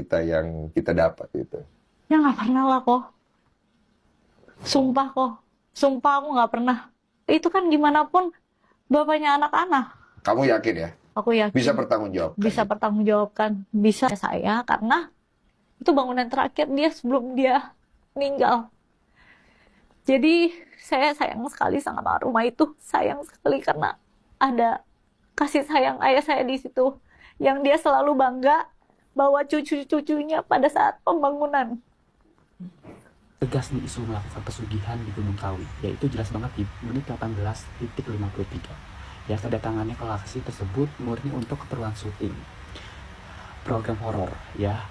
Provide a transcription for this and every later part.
berita yang kita dapat itu? Ya nggak pernah lah kok. Sumpah kok. Sumpah aku nggak pernah. Itu kan gimana pun bapaknya anak-anak. Kamu yakin ya? Aku Bisa yakin pertanggungjawabkan bisa itu? pertanggungjawabkan. Bisa saya karena itu bangunan terakhir dia sebelum dia meninggal. Jadi saya sayang sekali sama rumah itu. Sayang sekali karena ada kasih sayang ayah saya di situ. Yang dia selalu bangga bawa cucu-cucunya pada saat pembangunan. Tegas nih isu melakukan pesugihan di Gunung Kawi, yaitu jelas banget di menit 18:53. Ya, kedatangannya ke lokasi tersebut murni untuk keperluan syuting program horor ya.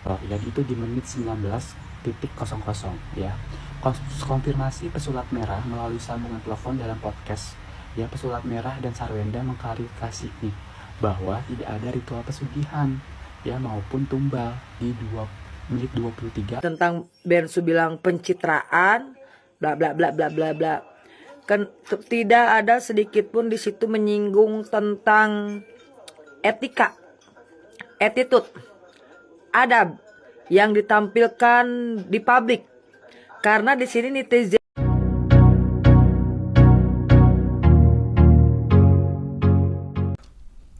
Jadi itu di menit 19:00 ya. Konfirmasi pesulap merah melalui sambungan telepon dalam podcast ya. Pesulap merah dan Sarwenda mengklarifikasi nih bahwa tidak ada ritual pesugihan ya maupun tumbal di menit 23. Tentang Bensu bilang pencitraan bla bla bla bla bla bla, kan tidak ada sedikit pun di situ menyinggung tentang etika, attitude, adab yang ditampilkan di publik, karena di sini netizen.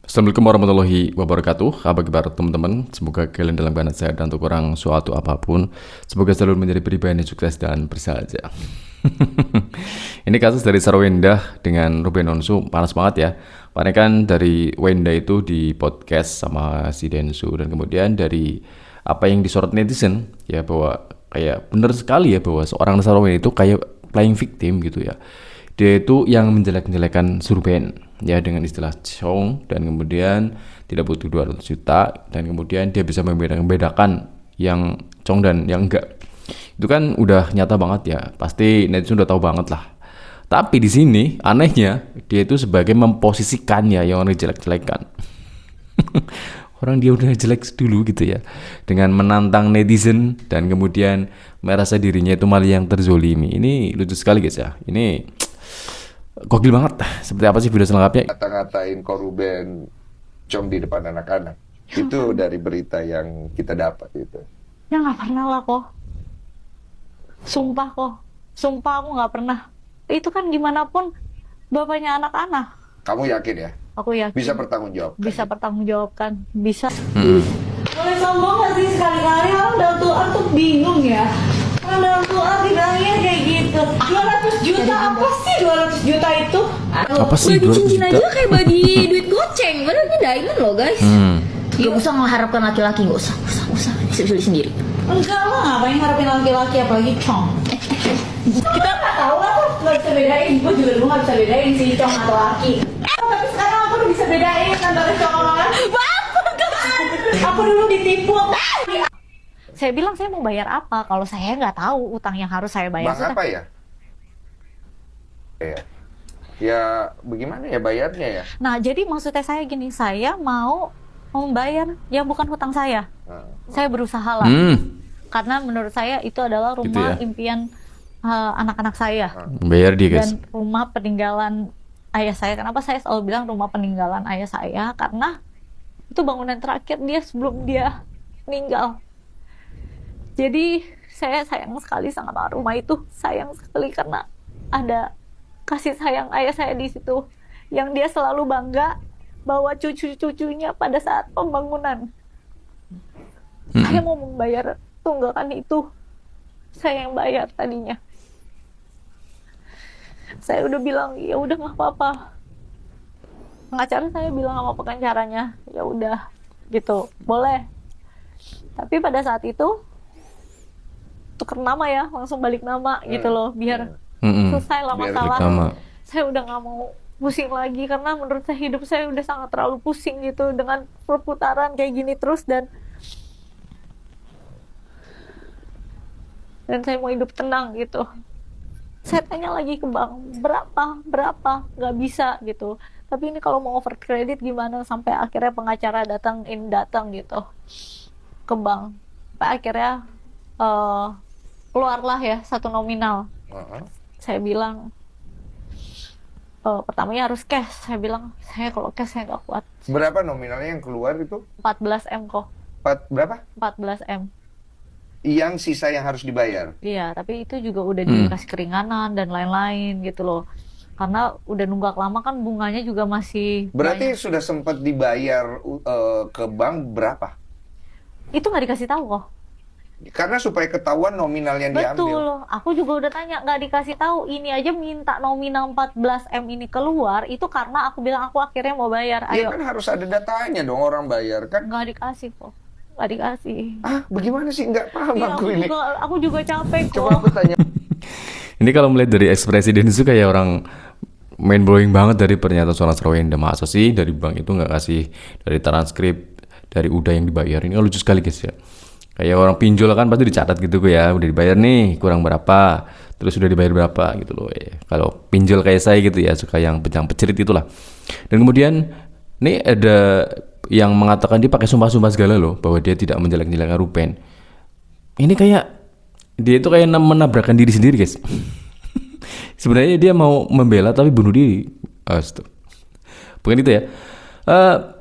Assalamualaikum warahmatullahi wabarakatuh. Apa kabar teman-teman? Semoga kalian dalam keadaan sehat dan untuk kurang suatu apapun. Semoga selalu menjadi pribadi yang sukses dan bersahaja. Ini kasus dari Sarwenda dengan Ruben Onsu panas banget ya. Karena kan dari Wenda itu di podcast sama si Densu, dan kemudian dari apa yang disorot netizen ya, bahwa kayak bener sekali ya bahwa seorang Sarwenda itu kayak playing victim gitu ya. Dia itu yang menjelek-jelekan Ruben ya dengan istilah cong, dan kemudian tidak butuh 200 juta, dan kemudian dia bisa membedakan yang cong dan yang enggak. Itu kan udah nyata banget ya, pasti netizen udah tahu banget lah. Tapi di sini anehnya dia itu sebagai memposisikannya yang orang jelek-jelekan. Orang dia udah jelek dulu gitu ya, dengan menantang netizen dan kemudian merasa dirinya itu malah yang terzolimi. Ini lucu sekali guys ya. Ini gokil banget. Seperti apa sih video selengkapnya? Ngata-ngatain Koruben Cong di depan anak-anak. Itu dari berita yang kita dapat itu. Ya nggak pernah lah kok. Sumpah kok. Sumpah aku nggak pernah. Itu kan gimana pun bapaknya anak-anak. Kamu yakin ya? Aku yakin Bisa pertanggungjawabkan? bisa pertanggungjawabkan. Bisa. Boleh sombong gak sih sekali-kali? Orang dalam Tuhan tuh bingung ya. Orang dalam Tuhan bilangnya kayak gitu. 200 juta apa sih 200 juta itu? Apa sih Bagi 200 cincin juta? aja kayak bagi duit goceng. Padahal ini diamond loh guys. Gak usah mengharapkan laki-laki. Gak usah. Bisa beli sendiri. Enggak lah, ngapain ngarepin laki-laki apalagi Cong. Kita nggak tahu lah, aku nggak bisa bedain. Gue juga dulu nggak bisa bedain sih Cong atau laki. Tapi sekarang aku udah bisa bedain antara Cong sama laki. Aku dulu ditipu. Saya bilang saya mau bayar apa kalau saya nggak tahu utang yang harus saya bayar. Bang apa ya? Ya bagaimana ya bayarnya ya? Nah, jadi maksudnya saya gini, saya mau membayar yang bukan hutang saya. Saya berusaha lah. Karena menurut saya itu adalah rumah Gitu ya? impian anak-anak saya. Bayar dia guys. Dan rumah peninggalan ayah saya. Kenapa saya selalu bilang rumah peninggalan ayah saya? Karena itu bangunan terakhir dia sebelum dia meninggal. Jadi saya sayang sekali sama rumah itu. Sayang sekali karena ada kasih sayang ayah saya di situ. Yang dia selalu bangga bawa cucu-cucunya pada saat pembangunan. Saya mau membayar tunggakan itu. Saya yang bayar tadinya. Saya udah bilang ya udah nggak apa-apa. Pengacara saya bilang sama pengacaranya ya udah gitu boleh. Tapi pada saat itu tuker nama ya, langsung balik nama gitu loh, biar selesai lah Biar masalah. Sama. Saya udah nggak mau pusing lagi karena menurut saya hidup saya udah sangat terlalu pusing gitu dengan perputaran kayak gini terus, dan saya mau hidup tenang gitu. Saya tanya lagi ke bank berapa nggak bisa gitu. Tapi ini kalau mau over kredit gimana, sampai akhirnya pengacara datang gitu ke bank. Sampai akhirnya keluarlah ya satu nominal. Saya bilang pertamanya harus cash. Saya bilang saya kalau cash saya nggak kuat. Berapa nominalnya yang keluar itu? 14 M kok. berapa? 14M. Yang sisa yang harus dibayar. Iya, tapi itu juga udah dikasih keringanan dan lain-lain gitu loh. Karena udah nunggak lama kan bunganya juga masih Berarti banyak. sudah sempat dibayar ke bank berapa? Itu nggak dikasih tahu kok. Karena supaya ketahuan nominal yang diambil. Betul, aku juga udah tanya, nggak dikasih tahu. Ini aja minta nominal 14M ini keluar, itu karena aku bilang aku akhirnya mau bayar. Ya Ayo, kan harus ada datanya dong orang bayar kan. nggak dikasih kok, nggak dikasih. Ah, bagaimana sih? Nggak paham Iya, aku ini. aku juga capek kok. Coba aku tanya. Ini kalau melihat dari ekspresi Dennis itu kayak orang main blowing banget dari pernyataan seorang Sarwenda. Masa sih dari bank itu nggak kasih dari transkrip dari udah yang dibayar? Ini lucu sekali guys ya. Kayak orang pinjol kan pasti dicatat gitu ya, udah dibayar nih kurang berapa, terus udah dibayar berapa gitu loh. Kalau pinjol kayak saya gitu ya, suka yang pejang-pecerit itulah. Dan kemudian nih ada yang mengatakan dia pakai sumpah-sumpah segala loh, bahwa dia tidak menjelek-jelekan Ruben. Ini kayak dia itu kayak menabrakkan diri sendiri guys. Sebenarnya dia mau membela tapi bunuh diri. Bukan itu ya.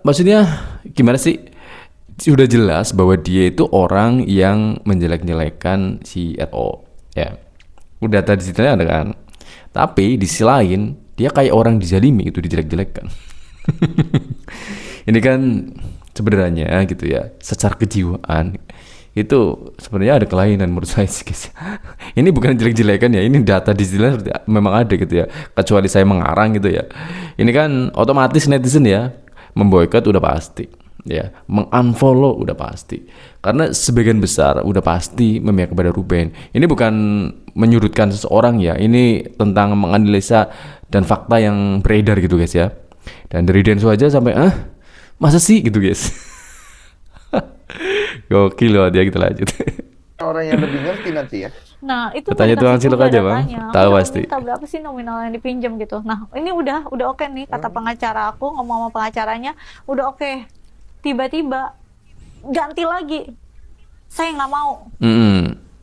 Maksudnya gimana sih? Sudah jelas bahwa dia itu orang yang menjelek-jelekan si RO ya. Udah tadi ceritanya ada kan. Tapi di sisi lain dia kayak orang dizalimi itu dijelek-jelekan. Ini kan sebenarnya gitu ya, secara kejiwaan itu sebenarnya ada kelainan menurut saya sih guys. Ini bukan jelek-jelekan ya, ini data di sini memang ada gitu ya. Kecuali saya mengarang gitu ya. Ini kan otomatis netizen ya memboikot udah pasti. Ya, mengunfollow udah pasti. Karena sebagian besar udah pasti memihak kepada Ruben. Ini bukan menyudutkan seseorang ya. Ini tentang menganalisa dan fakta yang beredar gitu guys ya. Dan dari Denso aja sampai masa sih gitu guys. Gokil loh dia, kita lanjut. Orang yang lebih ngerti nanti ya. Nah, itu Tanya tukang cilok aja, Bang. Tahu pasti. Minta berapa sih nominal yang dipinjam gitu. Nah, ini udah oke nih kata pengacara aku, ngomong sama pengacaranya, udah oke. Tiba-tiba ganti lagi. Saya nggak mau.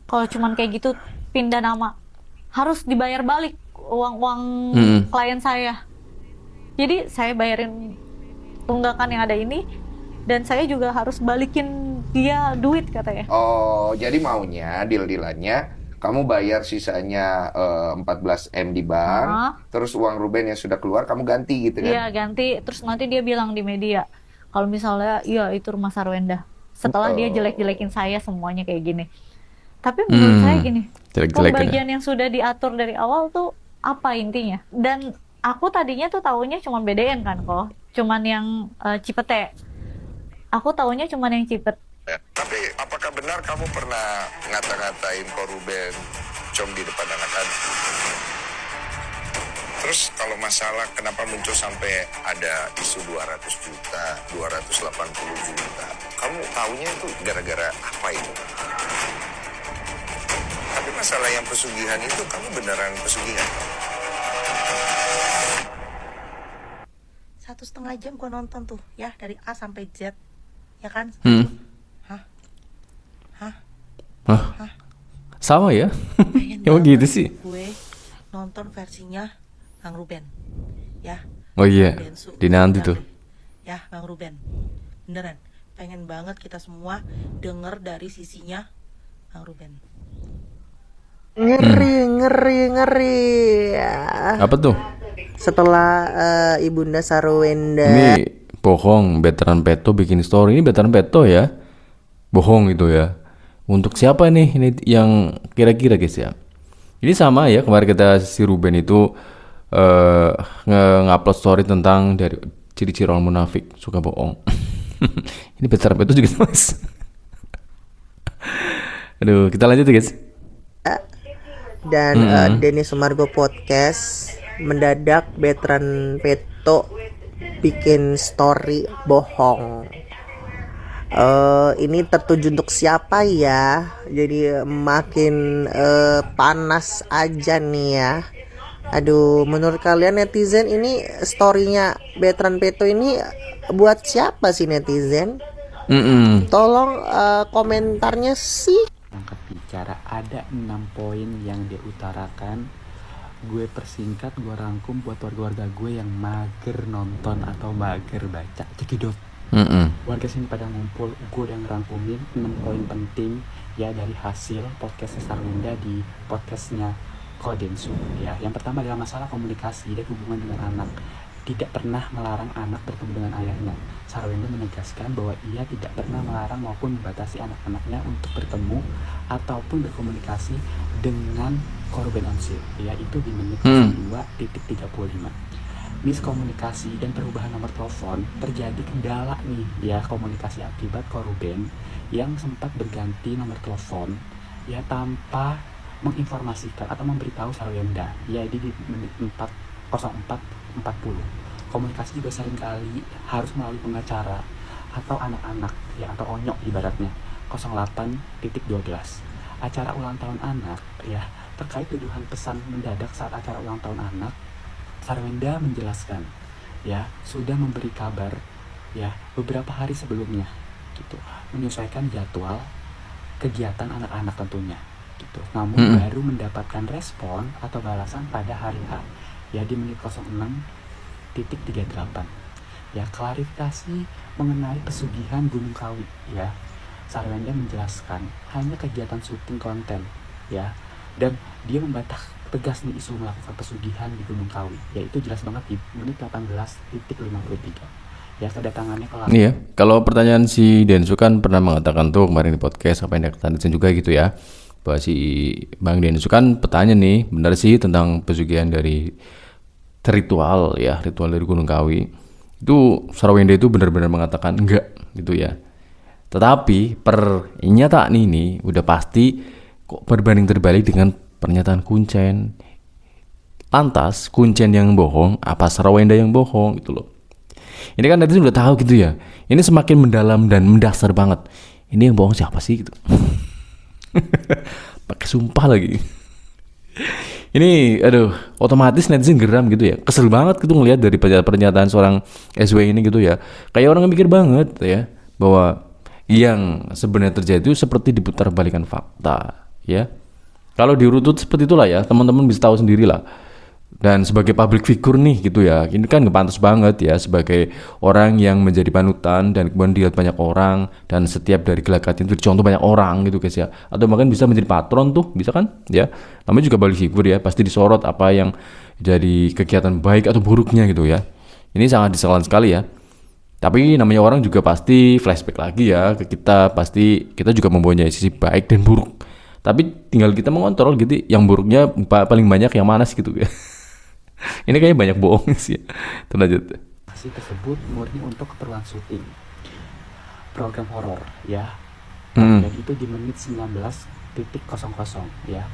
Kalau cuman kayak gitu pindah nama. Harus dibayar balik uang klien saya. Jadi saya bayarin tunggakan yang ada ini, dan saya juga harus balikin dia duit katanya. Oh, jadi maunya deal-dealannya kamu bayar sisanya 14M di bank, terus uang Ruben yang sudah keluar kamu ganti gitu kan? Iya, ganti. Terus nanti dia bilang di media, kalau misalnya iya itu rumah Sarwenda. Setelah dia jelek-jelekin saya semuanya kayak gini. Tapi menurut saya gini, pembagian yang sudah diatur dari awal tuh apa intinya? Dan aku tadinya tuh taunya cuma BDN kan kok, cuman yang Cipete. Aku taunya cuma yang Cipet. Ya, tapi apakah benar kamu pernah ngata-ngatain Ko Ruben com di depan anak-anak? Terus kalau masalah kenapa muncul sampai ada isu 200 juta, 280 juta, kamu taunya itu gara-gara apa itu? Tapi masalah yang pesugihan itu, kamu beneran pesugihan? 1,5 jam gua nonton tuh ya, dari A sampai Z. Ya kan? Hah? Sama ya? Emang gitu sih? Gue nonton versinya Bang Ruben. Ya. Oh iya, dinanti tuh. Ya, Bang Ruben. Beneran. Pengen banget kita semua denger dari sisinya Bang Ruben. Ngeri. Apa tuh? Setelah Ibunda Sarwenda. Ini bohong, Veteran Peto bikin story. Ini Veteran Peto ya, bohong itu ya. Untuk siapa nih ini yang kira-kira guys ya? Ini sama ya, kemarin kita si Ruben itu nge-upload story tentang dari ciri-ciri orang munafik, suka bohong. Ini Veteran Peto juga mas. Aduh, kita lanjut guys. Dan Denny Sumargo Podcast mendadak Veteran Peto bikin story bohong. Ini tertuju untuk siapa ya? Jadi makin panas aja nih ya. Aduh, menurut kalian netizen ini storynya Veteran Peto ini buat siapa sih netizen? Tolong komentarnya sih. Angkat bicara, ada 6 poin yang dia utarakan. Gue persingkat, gue rangkum buat warga-warga gue yang mager nonton atau mager baca. Cekidot. Warga sini pada ngumpul, gue udah ngerangkumin 6 poin penting ya dari hasil podcast Sarwenda di podcastnya Kodensu ya. Yang pertama adalah masalah komunikasi dan hubungan dengan anak. Tidak pernah melarang anak bertemu dengan ayahnya. Sarwenda menegaskan bahwa ia tidak pernah melarang maupun membatasi anak-anaknya untuk bertemu ataupun berkomunikasi dengan korban onsil, yaitu di menit 02.35. Miskomunikasi dan perubahan nomor telepon terjadi kendala nih ya, komunikasi akibat korban yang sempat berganti nomor telepon ya tanpa menginformasikan atau memberitahu Sarwenda ya di menit 4:04:40. Komunikasi juga seringkali harus melalui pengacara atau anak-anak ya, atau onyok ibaratnya 08.12. Acara ulang tahun anak ya, terkait tuduhan pesan mendadak saat acara ulang tahun anak, Sarwenda menjelaskan ya sudah memberi kabar ya beberapa hari sebelumnya gitu, menyesuaikan jadwal kegiatan anak-anak tentunya gitu. Namun baru mendapatkan respon atau balasan pada hari H ya di menit 06.38 ya. Klarifikasi mengenai pesugihan Gunung Kawi ya, Sarwenda menjelaskan hanya kegiatan syuting konten ya, dan dia membantah tegas nih isu melakukan pesugihan di Gunung Kawi, yaitu jelas banget di menit 18.53 ya kedatangannya ke Iya, kalau pertanyaan si Densu kan pernah mengatakan tuh kemarin di podcast apa yang Densu juga gitu ya, bahwa si Bang Densu kan bertanya nih, benar sih tentang pesugihan dari ritual ya, ritual dari Gunung Kawi itu Sarwenda itu benar-benar mengatakan enggak gitu ya. Tetapi pernyataan ini udah pasti kok berbanding terbalik dengan pernyataan Kuncen. Lantas Kuncen yang bohong apa Sarwenda yang bohong gitu loh. Ini kan netizen udah tahu gitu ya. Ini semakin mendalam dan mendasar banget. Ini yang bohong siapa sih gitu. Pakai sumpah lagi. Ini aduh, otomatis netizen geram gitu ya. Kesel banget gitu ngelihat dari pernyataan seorang SW ini gitu ya. Kayak orang mikir banget ya bahwa yang sebenarnya terjadi itu seperti diputar-balikan fakta ya. Kalau dirutut seperti itulah ya, teman-teman bisa tahu sendiri lah. Dan sebagai public figure nih gitu ya, ini kan nggak pantas banget ya sebagai orang yang menjadi panutan dan kemudian dilihat banyak orang dan setiap dari gelagatnya itu dicontoh banyak orang gitu guys ya, atau bahkan bisa menjadi patron tuh, bisa kan ya, namanya juga public figure ya, pasti disorot apa yang jadi kegiatan baik atau buruknya gitu ya. Ini sangat disesalkan sekali ya. Tapi namanya orang juga pasti flashback lagi ya ke kita, pasti kita juga mempunyai sisi baik dan buruk. Tapi tinggal kita mengontrol gitu, yang buruknya paling banyak yang mana sih gitu ya. Ini kayaknya banyak bohong sih. Lanjut. Aksi tersebut murni untuk keperluan syuting program horor ya. Dan itu di menit 19.00 ya.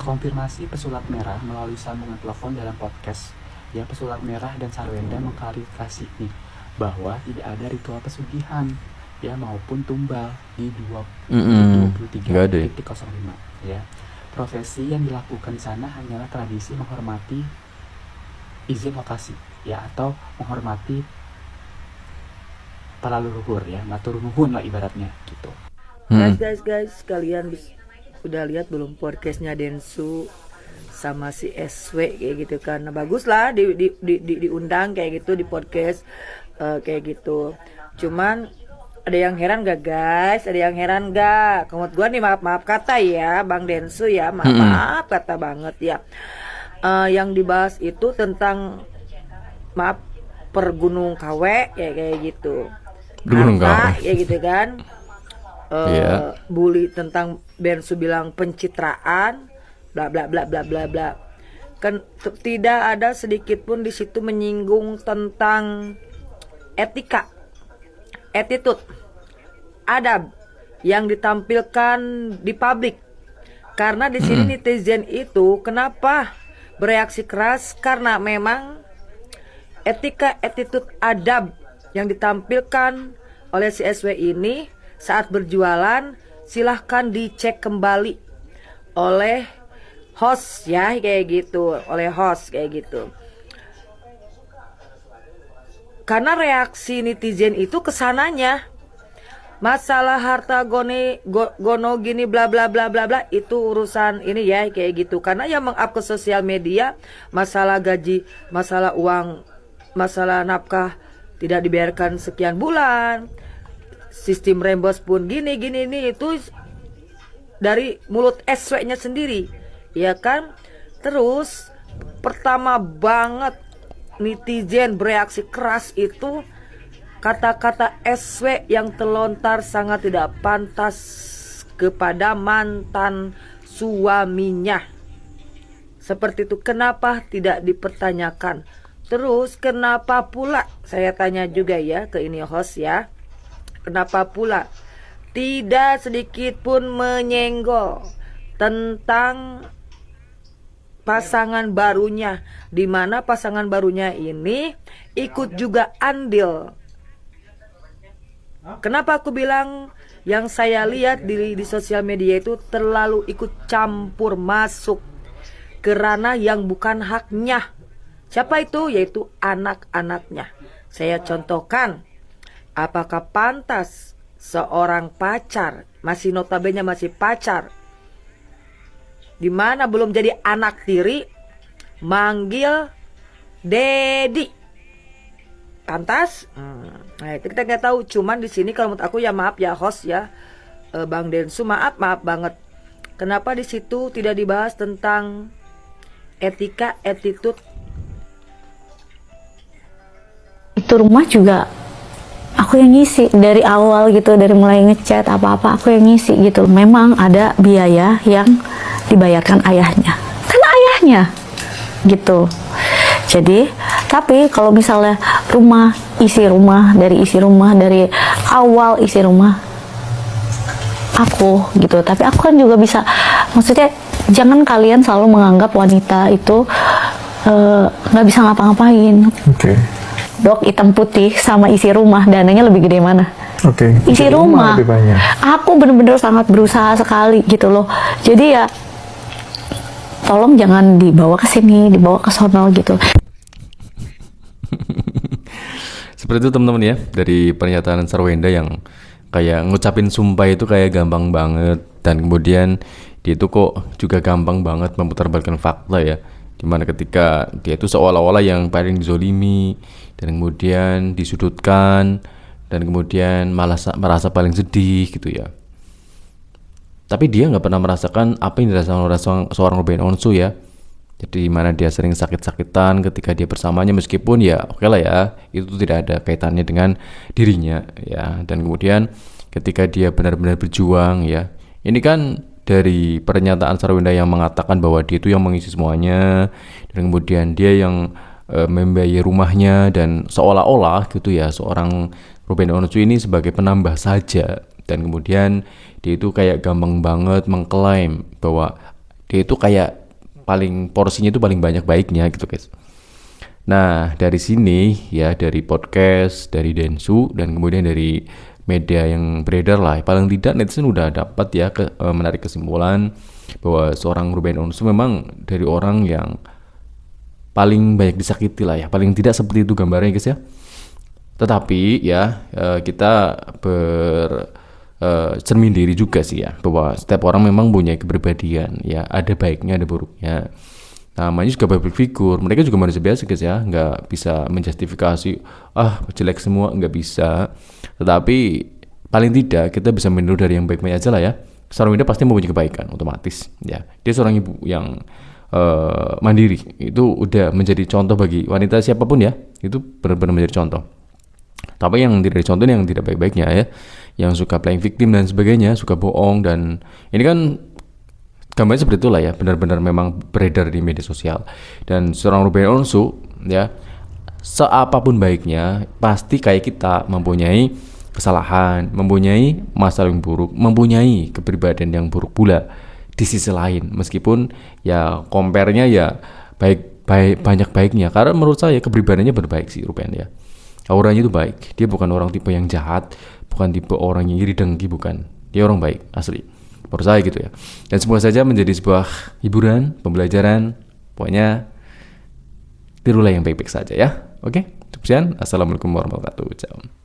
Konfirmasi pesulap merah melalui sambungan telepon dalam podcast ya. Pesulap merah dan Sarwenda mengklarifikasi nih bahwa tidak ada ritual pesugihan ya maupun tumbal di 23.05 ya. Profesi yang dilakukan di sana hanyalah tradisi menghormati izin lokasi ya, atau menghormati para leluhur ya, matur nuhun lah ibaratnya gitu. Guys, kalian udah lihat belum podcastnya Densu sama si SW kayak gitu kan? Nah, bagus lah diundang kayak gitu di podcast kayak gitu. Cuman ada yang heran gak guys? Ada yang heran gak? Komod gua nih maaf kata ya Bang Densu ya, maaf kata banget ya. Yang dibahas itu tentang per Gunung Kawe kayak gitu. Gunung Kawe ya gitu kan. Bully tentang Densu bilang pencitraan bla bla bla bla bla bla. Kan tidak ada sedikit pun di situ menyinggung tentang etika, attitude, adab yang ditampilkan di publik. Karena di sini netizen itu kenapa bereaksi keras, karena memang etika, attitude, adab yang ditampilkan oleh si SW ini saat berjualan silahkan dicek kembali oleh host ya kayak gitu, oleh host kayak gitu. Karena reaksi netizen itu kesananya masalah harta gono gini bla bla bla bla bla itu urusan ini ya kayak gitu. Karena yang meng-up ke sosial media masalah gaji, masalah uang, masalah nafkah tidak dibayarkan sekian bulan, sistem reimburse pun gini ini itu dari mulut SW-nya sendiri, ya kan? Terus pertama banget netizen bereaksi keras itu kata-kata SW yang terlontar sangat tidak pantas kepada mantan suaminya. Seperti itu, kenapa tidak dipertanyakan? Terus kenapa pula, saya tanya juga ya ke ini host ya, kenapa pula tidak sedikit pun menyenggol tentang pasangan barunya, di mana pasangan barunya ini ikut juga andil. Kenapa aku bilang yang saya lihat di sosial media itu terlalu ikut campur masuk ke ranah yang bukan haknya. Siapa itu? Yaitu anak-anaknya. Saya contohkan, apakah pantas seorang pacar, masih notabene masih pacar, dimana belum jadi anak tiri, manggil Dedi? Pantas? Nah itu kita nggak tahu. Cuman di sini kalau menurut aku ya maaf ya host ya, Bang Densu, maaf banget. Kenapa di situ tidak dibahas tentang etika, attitude? Itu rumah juga aku yang ngisi dari awal gitu, dari mulai ngechat apa-apa aku yang ngisi gitu. Memang ada biaya yang dibayarkan ayahnya, karena ayahnya gitu. Jadi tapi kalau misalnya isi rumah dari awal isi rumah aku gitu. Tapi aku kan juga bisa, maksudnya jangan kalian selalu menganggap wanita itu nggak bisa ngapa-ngapain. Oke. Dok, hitam putih sama isi rumah, dananya lebih gede mana? Oke. Isi rumah lebih banyak. Aku bener-bener sangat berusaha sekali gitu loh. Jadi ya tolong jangan dibawa ke sini, dibawa ke sono gitu. Seperti itu teman-teman ya, dari pernyataan Sarwenda yang kayak ngucapin sumpah itu kayak gampang banget, dan kemudian dia itu kok juga gampang banget memutarbalikkan fakta ya, dimana ketika dia itu seolah-olah yang paling dizolimi dan kemudian disudutkan dan kemudian malah merasa paling sedih gitu ya. Tapi dia nggak pernah merasakan apa yang dirasakan oleh seorang Ruben Onsu ya. Jadi mana dia sering sakit-sakitan ketika dia bersamanya, meskipun ya oke lah ya, itu tidak ada kaitannya dengan dirinya ya. Dan kemudian ketika dia benar-benar berjuang ya, ini kan dari pernyataan Sarwenda yang mengatakan bahwa dia itu yang mengisi semuanya, dan kemudian dia yang membiayai rumahnya, dan seolah-olah gitu ya seorang Ruben Onsu ini sebagai penambah saja, dan kemudian dia itu kayak gampang banget mengklaim bahwa dia itu kayak porsinya itu paling banyak baiknya gitu guys. Nah dari sini ya, dari podcast, dari Densu, dan kemudian dari media yang beredar lah, paling tidak netizen udah dapat ya menarik kesimpulan bahwa seorang Ruben Onsu memang dari orang yang paling banyak disakiti lah ya, paling tidak seperti itu gambarnya guys ya. Tetapi ya kita cermin diri juga sih ya, bahwa setiap orang memang punya kepribadian ya, ada baiknya ada buruknya. Namanya juga public figure, mereka juga manusia biasa guys ya, nggak bisa menjustifikasi jelek semua, nggak bisa. Tetapi paling tidak kita bisa meniru dari yang baik-baik aja lah ya. Seorang wanita pasti mempunyai kebaikan otomatis ya, dia seorang ibu yang mandiri, itu udah menjadi contoh bagi wanita siapapun ya, itu benar-benar menjadi contoh. Tapi yang tidak dicontoh yang tidak baik-baiknya ya, yang suka playing victim dan sebagainya, suka bohong, dan ini kan gambarnya seperti itulah ya, benar-benar memang beredar di media sosial. Dan seorang Ruben Onsu ya, seapapun baiknya pasti kayak kita mempunyai kesalahan, mempunyai masa yang buruk, mempunyai kepribadian yang buruk pula di sisi lain, meskipun ya compare-nya ya banyak baiknya, karena menurut saya kepribadiannya berbaik sih Ruben ya. Auranya itu baik, dia bukan orang tipe yang jahat, bukan tipe orang yang iri dengki, bukan. Dia orang baik, asli. Menurut saya gitu ya. Dan semoga saja menjadi sebuah hiburan, pembelajaran. Pokoknya tirulah yang baik-baik saja ya. Oke, sekian. Assalamualaikum warahmatullahi wabarakatuh. Ciao.